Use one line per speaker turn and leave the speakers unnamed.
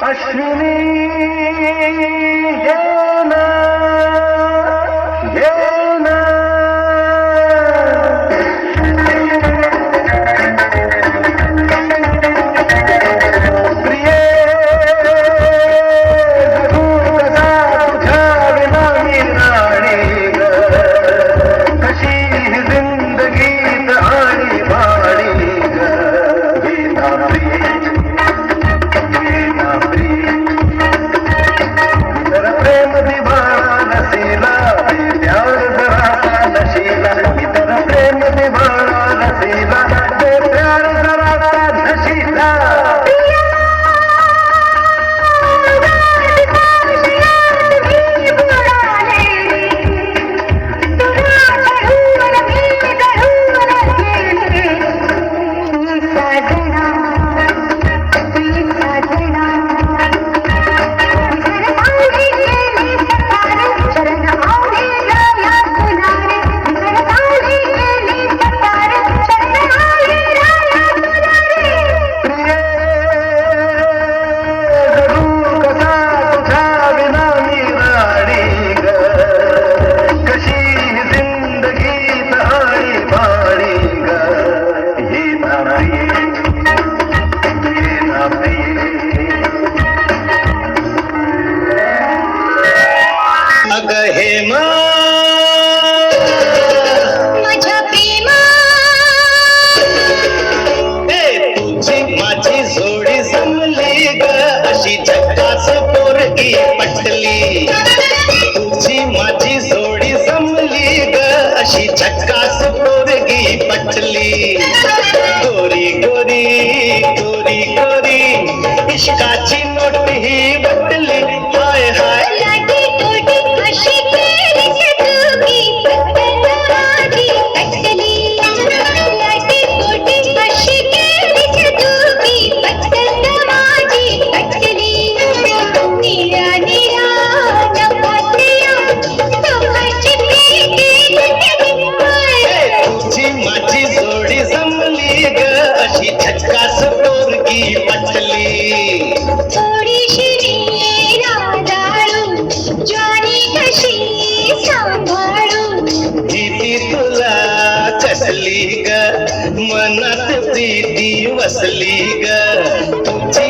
अश्विनी ये ना ये ना प्रिये जगू कसा तुझ्या विना मी राणी ग कशी ही जिंदगीत आणि भाडी ग वीणा प्रिये प्रेम दिवाना नशीला प्यार जरा नशीला इतर प्रेम दिवाना नशीला प्यार जरा नशीला
माझ्या प्रेमा तुझी माझी जोडी जमली ग अशी झक्कास पोरगी पटली तुझी माझी जोडी जमली ग अशी झक्कास पोरगी पटली गोरी गोरी गोरी गोरी इश्काची नोट ही बटली हाय हाय झटकास पोरगी पटली
थोडीशी राधाळू ज्वारी कशी सांभाळू
भीती तुला कसली ग मनात प्रीती वसली ग तुझी